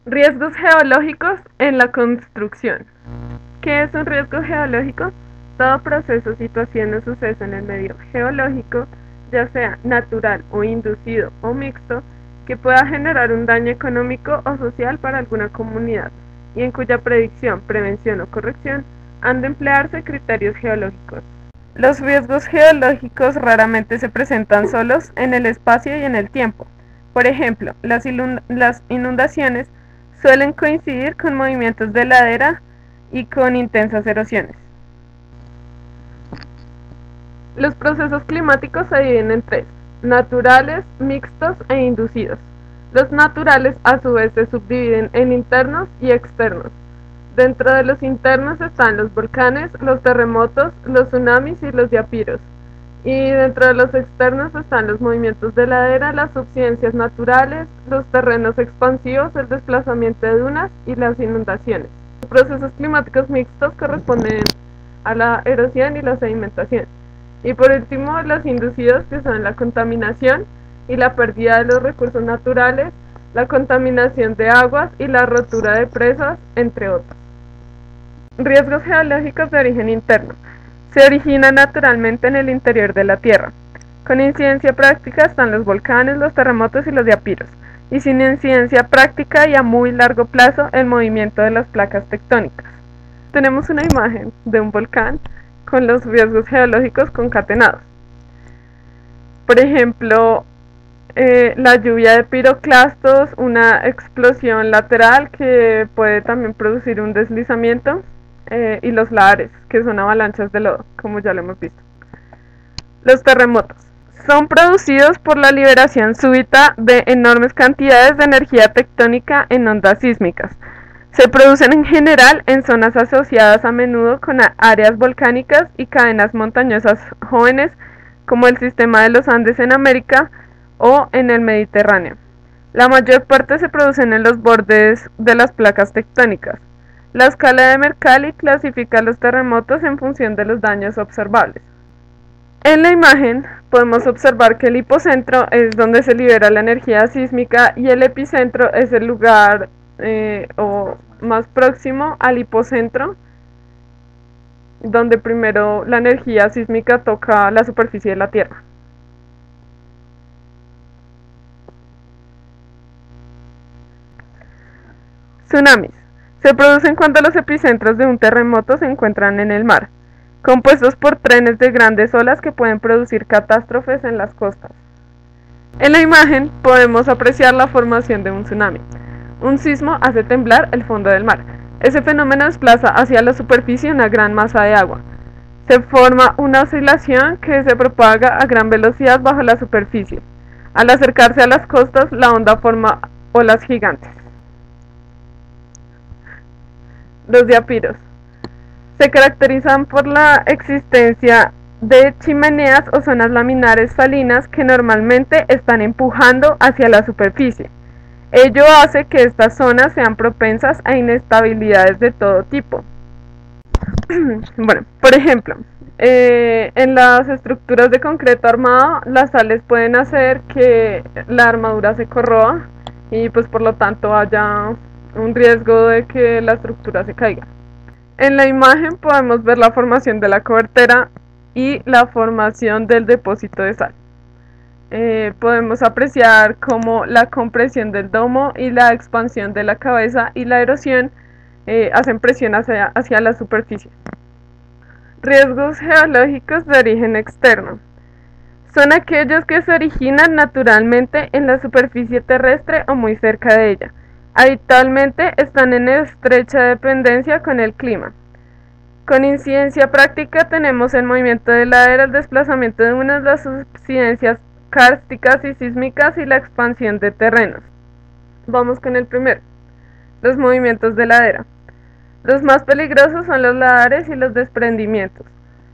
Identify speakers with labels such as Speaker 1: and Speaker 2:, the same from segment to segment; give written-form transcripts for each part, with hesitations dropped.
Speaker 1: Riesgos geológicos en la construcción. ¿Qué es un riesgo geológico? Todo proceso, situación o suceso en el medio geológico, ya sea natural o inducido o mixto, que pueda generar un daño económico o social para alguna comunidad y en cuya predicción, prevención o corrección han de emplearse criterios geológicos. Los riesgos geológicos raramente se presentan solos en el espacio y en el tiempo. Por ejemplo, las inundaciones suelen coincidir con movimientos de ladera y con intensas erosiones. Los procesos climáticos se dividen en tres: naturales, mixtos e inducidos. Los naturales a su vez se subdividen en internos y externos. Dentro de los internos están los volcanes, los terremotos, los tsunamis y los diapiros. Y dentro de los externos están los movimientos de ladera, las subsidencias naturales, los terrenos expansivos, el desplazamiento de dunas y las inundaciones. Los procesos climáticos mixtos corresponden a la erosión y la sedimentación. Y por último, los inducidos, que son la contaminación y la pérdida de los recursos naturales, la contaminación de aguas y la rotura de presas, entre otros. Riesgos geológicos de origen interno. Se originan naturalmente en el interior de la Tierra. Con incidencia práctica están los volcanes, los terremotos y los diapiros, y sin incidencia práctica y a muy largo plazo el movimiento de las placas tectónicas. Tenemos una imagen de un volcán con los riesgos geológicos concatenados. Por ejemplo, la lluvia de piroclastos, una explosión lateral que puede también producir un deslizamiento, y los lahares, que son avalanchas de lodo, como ya lo hemos visto. Los terremotos son producidos por la liberación súbita de enormes cantidades de energía tectónica en ondas sísmicas. Se producen en general en zonas asociadas a menudo con áreas volcánicas y cadenas montañosas jóvenes, como el sistema de los Andes en América o en el Mediterráneo. La mayor parte se producen en los bordes de las placas tectónicas. La escala de Mercalli clasifica los terremotos en función de los daños observables. En la imagen podemos observar que el hipocentro es donde se libera la energía sísmica y el epicentro es el lugar o más próximo al hipocentro, donde primero la energía sísmica toca la superficie de la Tierra. Tsunamis. Se producen cuando los epicentros de un terremoto se encuentran en el mar, compuestos por trenes de grandes olas que pueden producir catástrofes en las costas. En la imagen podemos apreciar la formación de un tsunami. Un sismo hace temblar el fondo del mar. Ese fenómeno desplaza hacia la superficie una gran masa de agua. Se forma una oscilación que se propaga a gran velocidad bajo la superficie. Al acercarse a las costas, la onda forma olas gigantes. Los diapiros se caracterizan por la existencia de chimeneas o zonas laminares salinas que normalmente están empujando hacia la superficie. Ello hace que estas zonas sean propensas a inestabilidades de todo tipo. Bueno, por ejemplo, en las estructuras de concreto armado, las sales pueden hacer que la armadura se corroa y pues por lo tanto haya un riesgo de que la estructura se caiga. En la imagen podemos ver la formación de la cobertera y la formación del depósito de sal. Podemos apreciar cómo la compresión del domo y la expansión de la cabeza y la erosión hacen presión hacia la superficie. Riesgos geológicos de origen externo. Son aquellos que se originan naturalmente en la superficie terrestre o muy cerca de ella. Habitualmente están en estrecha dependencia con el clima. Con incidencia práctica tenemos el movimiento de ladera, el desplazamiento de unas, las subsidencias kársticas y sísmicas y la expansión de terrenos. Vamos con el primero, los movimientos de ladera. Los más peligrosos son los ladares y los desprendimientos.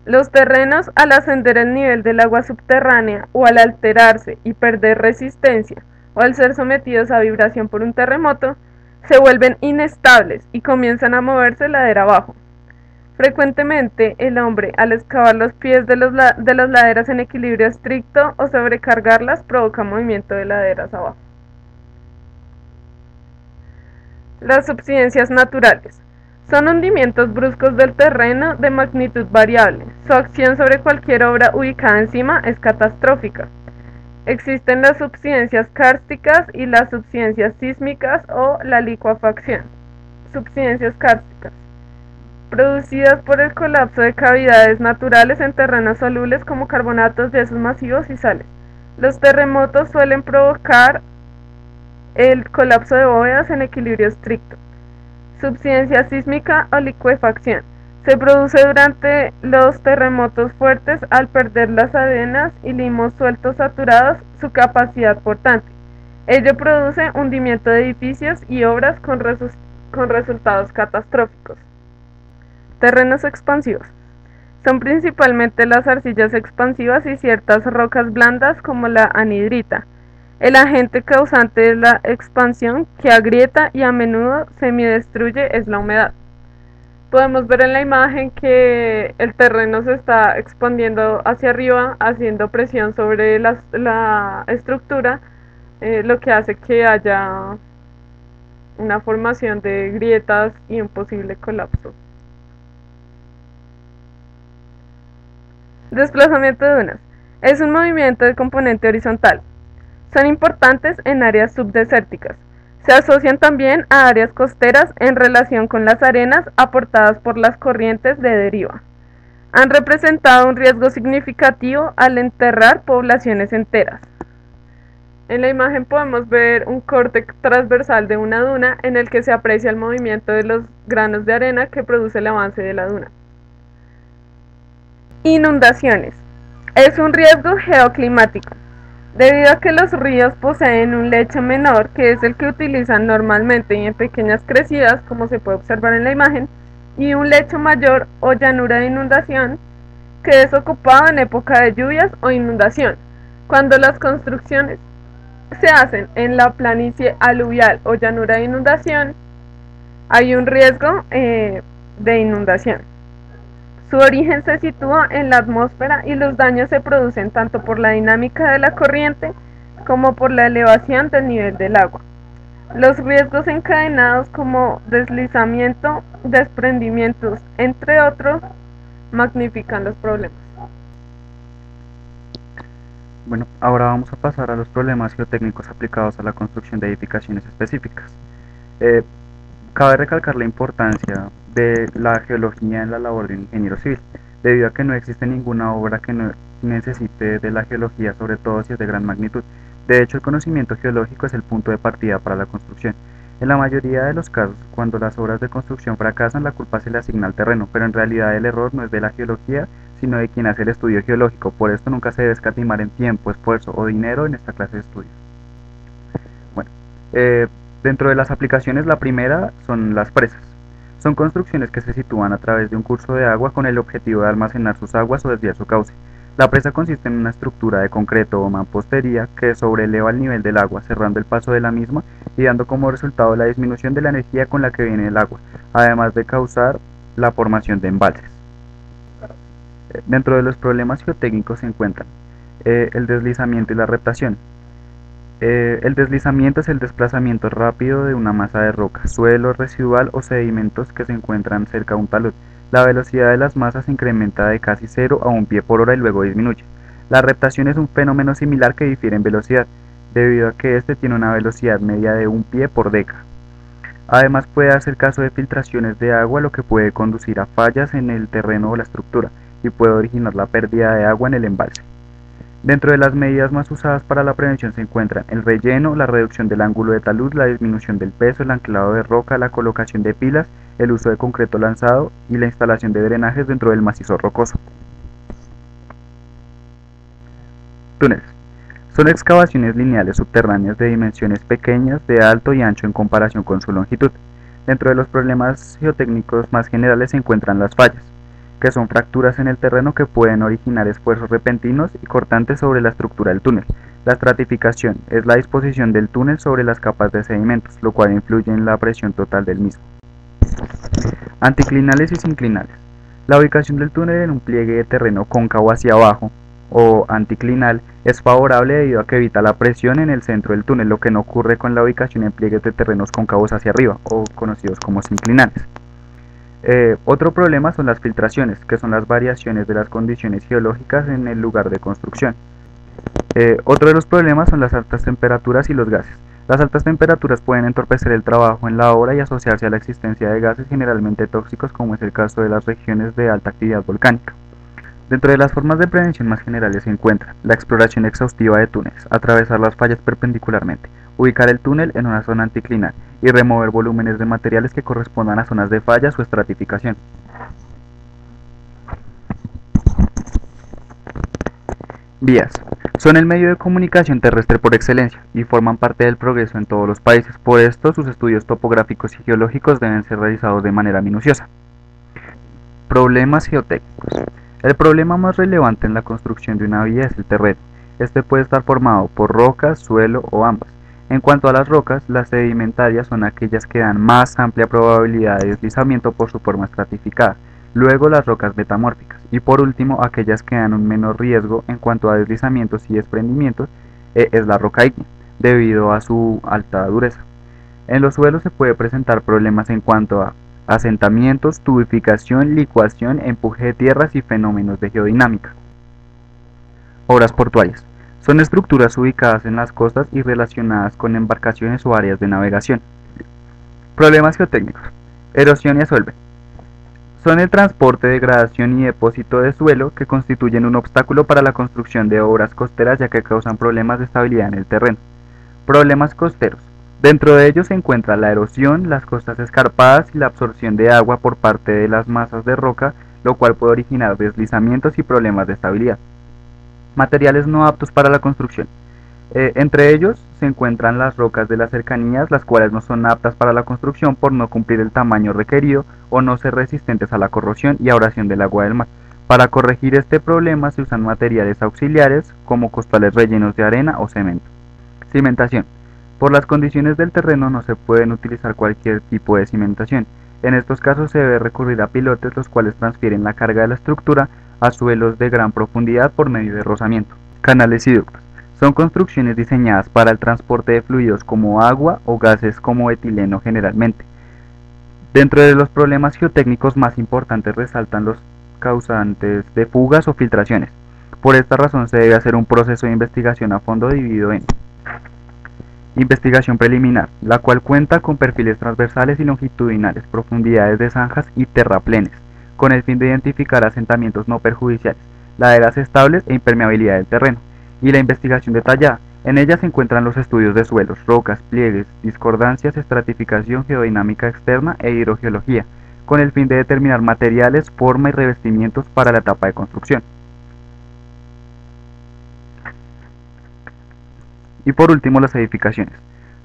Speaker 1: Los terrenos, al ascender el nivel del agua subterránea o al alterarse y perder resistencia o al ser sometidos a vibración por un terremoto, se vuelven inestables y comienzan a moverse ladera abajo. Frecuentemente, el hombre, al excavar los pies de las laderas en equilibrio estricto o sobrecargarlas, provoca movimiento de laderas abajo. Las subsidencias naturales son hundimientos bruscos del terreno de magnitud variable. Su acción sobre cualquier obra ubicada encima es catastrófica. Existen las subsidencias kársticas y las subsidencias sísmicas o la licuefacción. Subsidencias kársticas, producidas por el colapso de cavidades naturales en terrenos solubles como carbonatos, yesos masivos y sales. Los terremotos suelen provocar el colapso de bóvedas en equilibrio estricto. Subsidencia sísmica o licuefacción. Se produce durante los terremotos fuertes al perder las arenas y limos sueltos saturados su capacidad portante. Ello produce hundimiento de edificios y obras con resultados catastróficos. Terrenos expansivos. Son principalmente las arcillas expansivas y ciertas rocas blandas como la anhidrita. El agente causante de la expansión que agrieta y a menudo semidestruye es la humedad. Podemos ver en la imagen que el terreno se está expandiendo hacia arriba, haciendo presión sobre la estructura, lo que hace que haya una formación de grietas y un posible colapso. Desplazamiento de dunas. Es un movimiento de componente horizontal. Son importantes en áreas subdesérticas. Se asocian también a áreas costeras en relación con las arenas aportadas por las corrientes de deriva. Han representado un riesgo significativo al enterrar poblaciones enteras. En la imagen podemos ver un corte transversal de una duna en el que se aprecia el movimiento de los granos de arena que produce el avance de la duna. Inundaciones. Es un riesgo geoclimático. Debido a que los ríos poseen un lecho menor, que es el que utilizan normalmente y en pequeñas crecidas, como se puede observar en la imagen, y un lecho mayor o llanura de inundación, que es ocupado en época de lluvias o inundación. Cuando las construcciones se hacen en la planicie aluvial o llanura de inundación, hay un riesgo de inundación. Su origen se sitúa en la atmósfera y los daños se producen tanto por la dinámica de la corriente como por la elevación del nivel del agua. Los riesgos encadenados como deslizamiento, desprendimientos, entre otros, magnifican los problemas.
Speaker 2: Bueno, ahora vamos a pasar a los problemas geotécnicos aplicados a la construcción de edificaciones específicas. Cabe recalcar la importancia de la geología en la labor de un ingeniero civil, debido a que no existe ninguna obra que no necesite de la geología, sobre todo si es de gran magnitud. De hecho, el conocimiento geológico es el punto de partida para la construcción. En la mayoría de los casos, cuando las obras de construcción fracasan, la culpa se le asigna al terreno, pero en realidad el error no es de la geología, sino de quien hace el estudio geológico. Por esto nunca se debe escatimar en tiempo, esfuerzo o dinero en esta clase de estudios. Bueno, dentro de las aplicaciones, la primera son las presas. Son construcciones que se sitúan a través de un curso de agua con el objetivo de almacenar sus aguas o desviar su cauce. La presa consiste en una estructura de concreto o mampostería que sobreleva el nivel del agua, cerrando el paso de la misma y dando como resultado la disminución de la energía con la que viene el agua, además de causar la formación de embalses. Dentro de los problemas geotécnicos se encuentran el deslizamiento y la reptación. El deslizamiento es el desplazamiento rápido de una masa de roca, suelo residual o sedimentos que se encuentran cerca de un talud. La velocidad de las masas se incrementa de casi 0 a 1 pie por hora y luego disminuye. La reptación es un fenómeno similar que difiere en velocidad, debido a que este tiene una velocidad media de 1 pie por década. Además puede darse el caso de filtraciones de agua, lo que puede conducir a fallas en el terreno o la estructura, y puede originar la pérdida de agua en el embalse. Dentro de las medidas más usadas para la prevención se encuentran el relleno, la reducción del ángulo de talud, la disminución del peso, el anclado de roca, la colocación de pilas, el uso de concreto lanzado y la instalación de drenajes dentro del macizo rocoso. Túneles. Son excavaciones lineales subterráneas de dimensiones pequeñas, de alto y ancho en comparación con su longitud. Dentro de los problemas geotécnicos más generales se encuentran las fallas, que son fracturas en el terreno que pueden originar esfuerzos repentinos y cortantes sobre la estructura del túnel. La estratificación es la disposición del túnel sobre las capas de sedimentos, lo cual influye en la presión total del mismo. Anticlinales y sinclinales. La ubicación del túnel en un pliegue de terreno cóncavo hacia abajo o anticlinal es favorable debido a que evita la presión en el centro del túnel, lo que no ocurre con la ubicación en pliegues de terrenos cóncavos hacia arriba, o conocidos como sinclinales. Otro problema son las filtraciones, que son las variaciones de las condiciones geológicas en el lugar de construcción. Otro de los problemas son las altas temperaturas y los gases. Las altas temperaturas pueden entorpecer el trabajo en la obra y asociarse a la existencia de gases generalmente tóxicos, como es el caso de las regiones de alta actividad volcánica. Dentro de las formas de prevención más generales se encuentran la exploración exhaustiva de túneles, atravesar las fallas perpendicularmente, ubicar el túnel en una zona anticlinal y remover volúmenes de materiales que correspondan a zonas de fallas o estratificación. Vías. Son el medio de comunicación terrestre por excelencia y forman parte del progreso en todos los países. Por esto, sus estudios topográficos y geológicos deben ser realizados de manera minuciosa. Problemas geotécnicos. El problema más relevante en la construcción de una vía es el terreno. Este puede estar formado por rocas, suelo o ambas. En cuanto a las rocas, las sedimentarias son aquellas que dan más amplia probabilidad de deslizamiento por su forma estratificada. Luego las rocas metamórficas y por último aquellas que dan un menor riesgo en cuanto a deslizamientos y desprendimientos es la roca ígnea, debido a su alta dureza. En los suelos se puede presentar problemas en cuanto a asentamientos, tubificación, licuación, empuje de tierras y fenómenos de geodinámica. Obras portuarias. Son estructuras ubicadas en las costas y relacionadas con embarcaciones o áreas de navegación. Problemas geotécnicos. Erosión y asuelve. Son el transporte, degradación y depósito de suelo que constituyen un obstáculo para la construcción de obras costeras, ya que causan problemas de estabilidad en el terreno. Problemas costeros. Dentro de ellos se encuentra la erosión, las costas escarpadas y la absorción de agua por parte de las masas de roca, lo cual puede originar deslizamientos y problemas de estabilidad. Materiales no aptos para la construcción. Entre ellos se encuentran las rocas de las cercanías, las cuales no son aptas para la construcción por no cumplir el tamaño requerido o no ser resistentes a la corrosión y abrasión del agua del mar. Para corregir este problema se usan materiales auxiliares como costales rellenos de arena o cemento. Cimentación. Por las condiciones del terreno no se pueden utilizar cualquier tipo de cimentación. En estos casos se debe recurrir a pilotes, los cuales transfieren la carga de la estructura a suelos de gran profundidad por medio de rozamiento. Canales y ductos. Son construcciones diseñadas para el transporte de fluidos como agua o gases como etileno generalmente. Dentro de los problemas geotécnicos más importantes resaltan los causantes de fugas o filtraciones. Por esta razón se debe hacer un proceso de investigación a fondo dividido en investigación preliminar, la cual cuenta con perfiles transversales y longitudinales, profundidades de zanjas y terraplenes, con el fin de identificar asentamientos no perjudiciales, laderas estables e impermeabilidad del terreno. Y la investigación detallada. En ella se encuentran los estudios de suelos, rocas, pliegues, discordancias, estratificación, geodinámica externa e hidrogeología, con el fin de determinar materiales, forma y revestimientos para la etapa de construcción. Y por último, las edificaciones.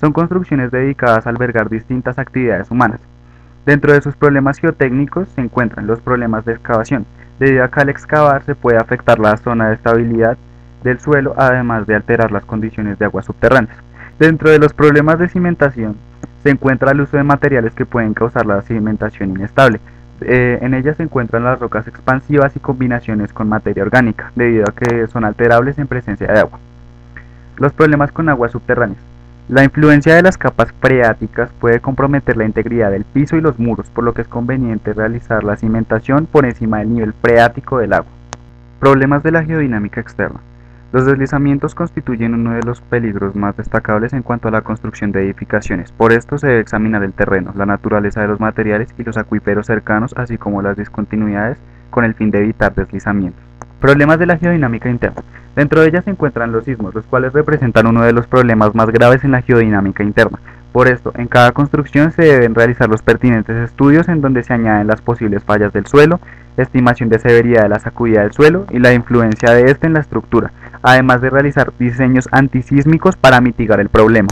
Speaker 2: Son construcciones dedicadas a albergar distintas actividades humanas. Dentro de sus problemas geotécnicos se encuentran los problemas de excavación, debido a que al excavar se puede afectar la zona de estabilidad del suelo, además de alterar las condiciones de aguas subterráneas. Dentro de los problemas de cimentación se encuentra el uso de materiales que pueden causar la cimentación inestable. En ellas se encuentran las rocas expansivas y combinaciones con materia orgánica, debido a que son alterables en presencia de agua. Los problemas con aguas subterráneas. La influencia de las capas freáticas puede comprometer la integridad del piso y los muros, por lo que es conveniente realizar la cimentación por encima del nivel freático del agua. Problemas de la geodinámica externa. Los deslizamientos constituyen uno de los peligros más destacables en cuanto a la construcción de edificaciones. Por esto se debe examinar el terreno, la naturaleza de los materiales y los acuíferos cercanos, así como las discontinuidades, con el fin de evitar deslizamientos. Problemas de la geodinámica interna. Dentro de ellas se encuentran los sismos, los cuales representan uno de los problemas más graves en la geodinámica interna. Por esto, en cada construcción se deben realizar los pertinentes estudios en donde se añaden las posibles fallas del suelo, estimación de severidad de la sacudida del suelo y la influencia de este en la estructura, además de realizar diseños antisísmicos para mitigar el problema.